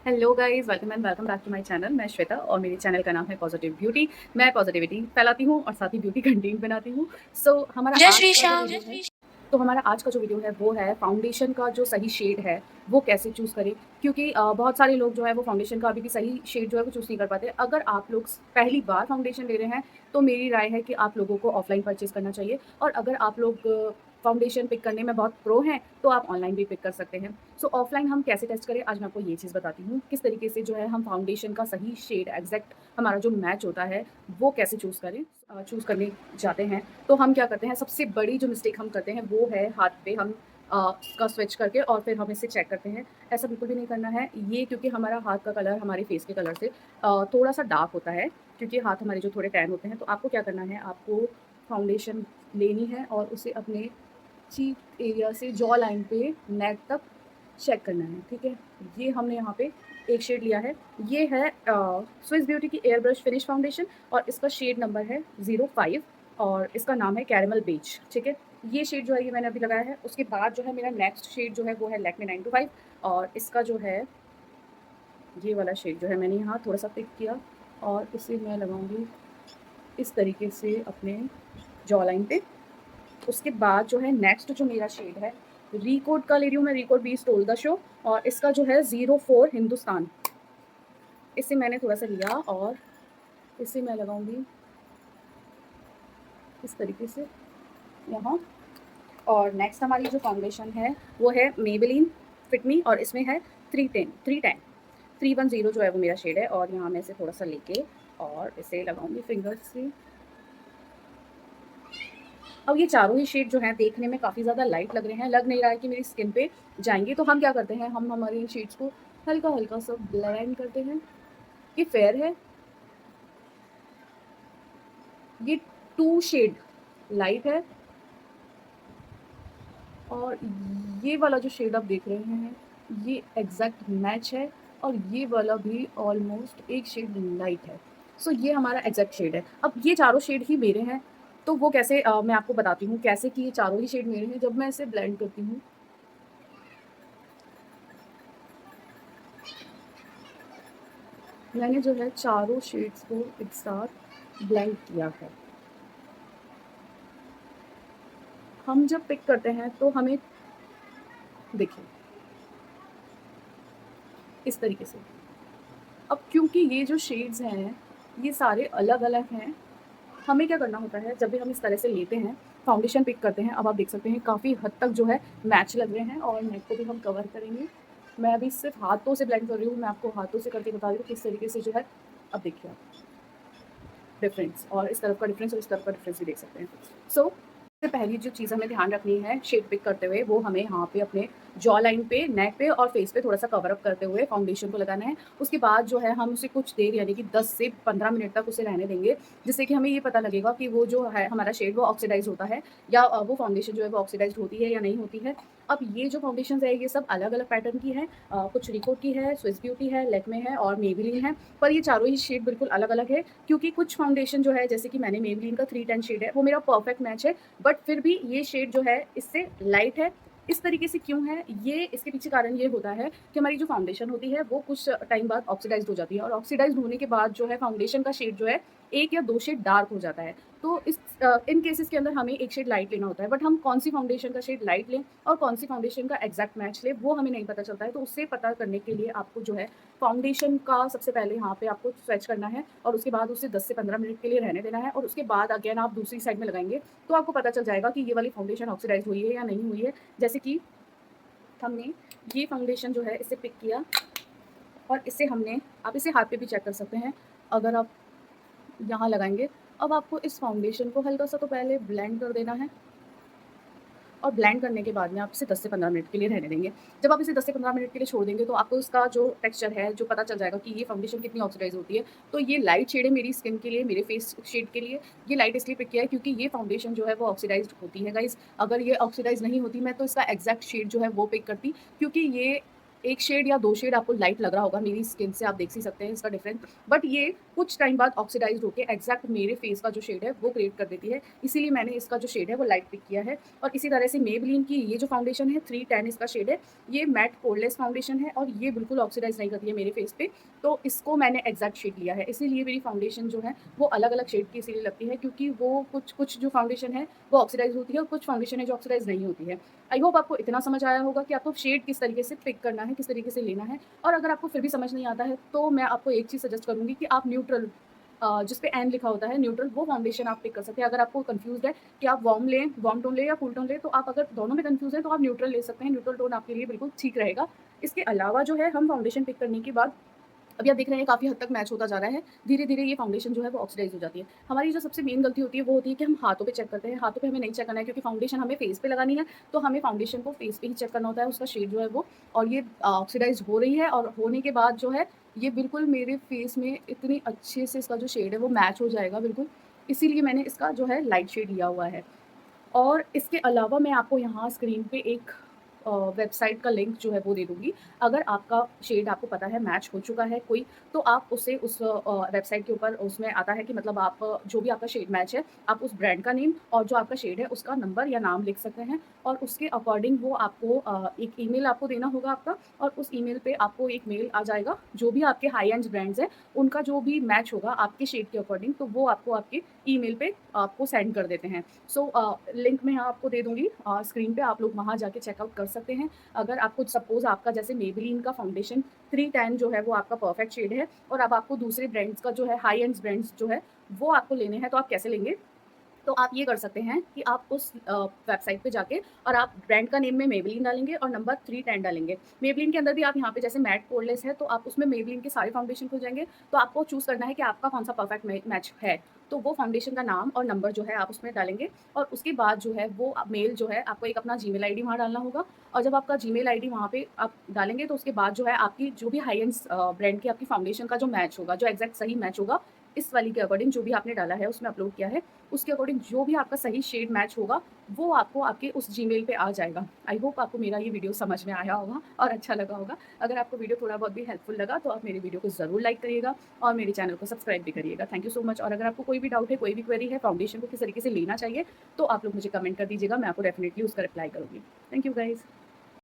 Hello guys, welcome and welcome back to my channel. मैं श्वेता और मेरे चैनल का नाम है पॉजिटिव ब्यूटी। मैं पॉजिटिविटी फैलाती हूँ और साथ ही ब्यूटी कंटेंट बनाती हूँ। सो हमारा जय आज श्री का जो श्याम। वीडियो है तो हमारा आज का जो वीडियो है वो है फाउंडेशन का जो सही शेड है वो कैसे चूज़ करें। क्योंकि बहुत सारे लोग जो है वो फाउंडेशन का अभी भी सही शेड जो है वो चूज़ नहीं कर पाते। अगर आप लोग पहली बार फाउंडेशन ले रहे हैं तो मेरी राय है कि आप लोगों को ऑफलाइन परचेज़ करना चाहिए, और अगर आप लोग फाउंडेशन पिक करने में बहुत प्रो हैं तो आप ऑनलाइन भी पिक कर सकते हैं। सो ऑफलाइन हम कैसे टेस्ट करें, आज मैं आपको ये चीज़ बताती हूँ। किस तरीके से जो है हम फाउंडेशन का सही शेड एग्जैक्ट हमारा जो मैच होता है वो कैसे चूज़ करें। चूज़ करने जाते हैं तो हम क्या करते हैं, सबसे बड़ी जो मिस्टेक हम करते हैं वो है हाथ पे हम का स्विच करके और फिर हम इसे चेक करते हैं। ऐसा बिल्कुल भी नहीं करना है ये, क्योंकि हमारा हाथ का कलर हमारे फेस के कलर से थोड़ा सा डार्क होता है, क्योंकि हाथ हमारे जो थोड़े टैन होते हैं। तो आपको क्या करना है, आपको फाउंडेशन लेनी है और उसे अपने चीक एरिया से जॉ लाइन पे नेक तक चेक करना है। ठीक है, ये हमने यहाँ पे एक शेड लिया है। ये है स्विस ब्यूटी की एयर ब्रश फिनिश फाउंडेशन और इसका शेड नंबर है 05 और इसका नाम है कैरेमल बेज। ठीक है, ये शेड जो है ये मैंने अभी लगाया है। उसके बाद जो है मेरा नेक्स्ट शेड जो है वो है लैक्मे 925 और इसका जो है ये वाला शेड जो है मैंने यहाँ थोड़ा सा पिक किया और इसे मैं लगाऊंगी इस तरीके से अपने जॉ लाइन पे। उसके बाद जो है नेक्स्ट जो मेरा शेड है रिकोड का ले रही हूँ मैं, recode be stole the show और इसका जो है 04 हिंदुस्तान। इसे मैंने थोड़ा सा लिया और इसे मैं लगाऊंगी इस तरीके से यहाँ। और नेक्स्ट हमारी जो फाउंडेशन है वो है मेबेलिन फिट मी और इसमें है 310 जो है वो मेरा शेड है। और यहाँ मैं इसे थोड़ा सा लेके और इसे लगाऊंगी फिंगर्स से। अब ये चारों ही शेड जो हैं देखने में काफ़ी ज़्यादा लाइट लग रहे हैं, लग नहीं रहा है कि मेरी स्किन पे जाएंगे। तो हम क्या करते हैं, हम हमारे इन शेड्स को हल्का हल्का सा ब्लेंड करते हैं। ये फेयर है, ये 2 शेड लाइट है और ये वाला जो शेड आप देख रहे हैं ये एग्जैक्ट मैच है और ये वाला भी ऑलमोस्ट एक शेड लाइट है। सो ये हमारा एग्जैक्ट शेड है। अब ये चारों शेड ही मेरे हैं तो वो कैसे मैं आपको बताती हूँ कैसे कि ये चारों ही शेड मेरे हैं। जब मैं इसे ब्लेंड करती हूँ, मैंने जो है चारों शेड्स को एक साथ ब्लेंड किया है। हम जब पिक करते हैं तो हमें देखिए इस तरीके से। अब क्योंकि ये जो शेड्स हैं ये सारे अलग अलग हैं, हमें क्या करना होता है जब भी हम इस तरह से लेते हैं फाउंडेशन पिक करते हैं। अब आप देख सकते हैं काफ़ी हद तक जो है मैच लग रहे हैं और नेक को भी हम कवर करेंगे। मैं अभी सिर्फ हाथों से ब्लेंड कर रही हूँ, मैं आपको हाथों से करके बता रही हूँ किस तरीके से जो है। अब देखिए आप डिफरेंस, और इस तरफ का डिफरेंस और इस तरफ का डिफरेंस भी देख सकते हैं। सो सबसे पहली जो चीज़ हमें ध्यान रखनी है शेड पिक करते हुए वो हमें यहाँ पे अपने जॉ लाइन पे, नेक पे और फेस पे थोड़ा सा कवर अप करते हुए फाउंडेशन को लगाना है। उसके बाद जो है हम उसे कुछ देर यानी कि 10 से 15 मिनट तक उसे रहने देंगे, जिससे कि हमें ये पता लगेगा कि वो जो है हमारा शेड वो ऑक्सीडाइज होता है या वो फाउंडेशन जो है वो ऑक्सीडाइज होती है या नहीं होती है। अब ये जो फाउंडेशन है ये सब अलग अलग पैटर्न की है, कुछ रिकोड की है, स्विस ब्यूटी है, लैक्मे है और मेबेलिन है। पर ये चारों ही शेड बिल्कुल अलग अलग है, क्योंकि कुछ फाउंडेशन जो है जैसे कि मैंने मेबेलिन का 310 शेड है वो मेरा परफेक्ट मैच है, बट फिर भी ये शेड जो है इससे लाइट है। इस तरीके से क्यों है ये, इसके पीछे कारण ये होता है कि हमारी जो फाउंडेशन होती है वो कुछ टाइम बाद ऑक्सीडाइज्ड हो जाती है और ऑक्सीडाइज्ड होने के बाद जो है फाउंडेशन का शेड जो है एक या दो शेड डार्क हो जाता है। तो इस इन केसेस के अंदर हमें एक शेड लाइट लेना होता है, बट हम कौन सी फाउंडेशन का शेड लाइट लें और कौन सी फाउंडेशन का एग्जैक्ट मैच लें वो हमें नहीं पता चलता है। तो उससे पता करने के लिए आपको जो है फाउंडेशन का सबसे पहले यहाँ पे आपको स्वेच करना है और उसके बाद उसे 10 से 15 मिनट के लिए रहने देना है और उसके बाद अगेन आप दूसरी साइड में लगाएंगे तो आपको पता चल जाएगा कि ये वाली फाउंडेशन ऑक्सीडाइज हुई है या नहीं हुई है। जैसे कि हमने ये फाउंडेशन जो है इसे पिक किया और इसे हमने, आप इसे हाथ पे भी चेक कर सकते हैं अगर आप यहाँ लगाएंगे। अब आपको इस फाउंडेशन को हल्का सा तो पहले ब्लेंड कर देना है और ब्लेंड करने के बाद में आप इसे 10 से 15 मिनट के लिए रहने देंगे। जब आप इसे 10 से 15 मिनट के लिए छोड़ देंगे तो आपको इसका जो टेक्सचर है जो पता चल जाएगा कि ये फाउंडेशन कितनी ऑक्सीडाइज होती है। तो ये लाइट शेड है मेरी स्किन के लिए, मेरे फेस शेड के लिए ये लाइट इसलिए पिक किया है क्योंकि ये फाउंडेशन जो है वो ऑक्सीडाइज होती है गाइज। अगर ये ऑक्सीडाइज नहीं होती मैं तो इसका एग्जैक्ट शेड जो है वो पिक करती, क्योंकि ये एक शेड या 2 शेड आपको लाइट लग रहा होगा, मेरी स्किन से आप देख ही सकते हैं इसका डिफरेंस। बट ये कुछ टाइम बाद ऑक्सीडाइज़ होके एग्ज़ैक्ट मेरे फेस का जो शेड है वो क्रिएट कर देती है। इसीलिए मैंने इसका जो शेड है वो लाइट पिक किया है। और इसी तरह से मेबेलिन की ये जो फाउंडेशन है 310 इसका शेड है, ये मैट पोरलेस फाउंडेशन है और ये बिल्कुल ऑक्सीडाइज़ नहीं करती है मेरे फेस पे। तो इसको मैंने एग्ज़ैक्ट शेड लिया है। इसीलिए मेरी फाउंडेशन जो है वो अलग-अलग शेड की इसीलिए लगती है, क्योंकि वो कुछ जो फाउंडेशन है वो ऑक्सीडाइज़ होती है और कुछ फाउंडेशन है जो ऑक्सीडाइज़ नहीं होती है। आई होप आपको इतना समझ आया होगा कि आपको शेड किस तरीके से पिक करना है, किस तरीके से लेना है। और अगर आपको फिर भी समझ नहीं आता है तो मैं आपको एक चीज़ सजेस्ट करूँगी कि आप न्यूट्रल जिस पे एन लिखा होता है न्यूट्रल, वो फाउंडेशन आप पिक कर सकते हैं। अगर आपको कन्फ्यूज़्ड है कि आप वार्म टोन लें या कूल टोन लें, तो आप अगर दोनों में कन्फ्यूज़ हैं तो आप न्यूट्रल ले सकते हैं। न्यूट्रल टोन आपके लिए बिल्कुल ठीक रहेगा। इसके अलावा जो है हम फाउंडेशन पिक करने के बाद अभी आप देख रहे हैं काफ़ी हद तक मैच होता जा रहा है। धीरे-धीरे ये फाउंडेशन जो है वो ऑक्सीडाइज़ हो जाती है। हमारी जो सबसे मेन गलती होती है वो होती है कि हम हाथों पे चेक करते हैं। हाथों पे हमें नहीं चेक करना है, क्योंकि फाउंडेशन हमें फेस पे लगानी है, तो हमें फाउंडेशन को फेस पे ही चेक करना होता है, उसका शेड जो है वो। और ये ऑक्सीडाइज़ हो रही है और होने के बाद जो है ये बिल्कुल मेरे फेस में इतनी अच्छे से इसका जो शेड है वो मैच हो जाएगा बिल्कुल। इसीलिए मैंने इसका जो है लाइट शेड लिया हुआ है। और इसके अलावा मैं आपको यहाँ स्क्रीन पे एक वेबसाइट का लिंक जो है वो दे दूँगी। अगर आपका शेड आपको पता है मैच हो चुका है कोई, तो आप उसे उस वेबसाइट के ऊपर उसमें आता है कि मतलब आप जो भी आपका शेड मैच है, आप उस ब्रांड का नेम और जो आपका शेड है उसका नंबर या नाम लिख सकते हैं। और उसके अकॉर्डिंग वो आपको एक ईमेल आपको देना होगा आपका, और उस ईमेल पे आपको एक मेल आ जाएगा। जो भी आपके हाई एंड ब्रांड्स हैं, उनका जो भी मैच होगा आपके शेड के अकॉर्डिंग, तो वो आपको आपके ईमेल पे आपको सेंड कर देते हैं। सो लिंक मैं यहाँ आपको दे दूँगी स्क्रीन पे, आप लोग वहाँ जाके चेकआउट कर सकते हैं। अगर आपको सपोज़ आपका जैसे मेबेलिन का फाउंडेशन 310 जो है वो आपका परफेक्ट शेड है, और अब आपको दूसरे ब्रांड्स का जो है हाई एंड्स ब्रांड्स जो है वो आपको लेने हैं, तो आप कैसे लेंगे? तो आप ये कर सकते हैं कि आप उस वेबसाइट पे जाके और आप ब्रांड का नेम में मेबेलिन डालेंगे और नंबर 310 डालेंगे। मेबेलिन के अंदर भी आप यहाँ पे जैसे मैट पोरलेस है, तो आप उसमें मेबेलिन के सारे फाउंडेशन खुल जाएँगे, तो आपको चूज़ करना है कि आपका कौन-सा परफेक्ट मैच है। तो वो फाउंडेशन का नाम और नंबर जो है आप उसमें डालेंगे, और उसके बाद जो है वो मेल जो है आपको एक अपना जीमेल आईडी वहाँ डालना होगा। और जब आपका जीमेल आईडी वहाँ पे आप डालेंगे, तो उसके बाद जो है आपकी जो भी हाई एंड्स ब्रांड की आपकी फाउंडेशन का जो मैच होगा, जो एग्ज़ैक्ट सही मैच होगा, इस वाली के अकॉर्डिंग जो भी आपने डाला है उसमें अपलोड किया है, उसके अकॉर्डिंग जो भी आपका सही शेड मैच होगा, वो आपको आपके उस जीमेल पे आ जाएगा। आई होप आपको मेरा ये वीडियो समझ में आया होगा और अच्छा लगा होगा। अगर आपको वीडियो थोड़ा बहुत भी हेल्पफुल लगा, तो आप मेरे वीडियो को ज़रूर लाइक करिएगा और मेरे चैनल को सब्सक्राइब भी करिएगा। Thank you so much. और अगर आपको कोई भी डाउट है, कोई भी क्वेरी है, फाउंडेशन को किस तरीके से लेना चाहिए, तो आप लोग मुझे कमेंट कर दीजिएगा, मैं आपको डेफिनिटली उसका रिप्लाई करूँगी। Thank you guys.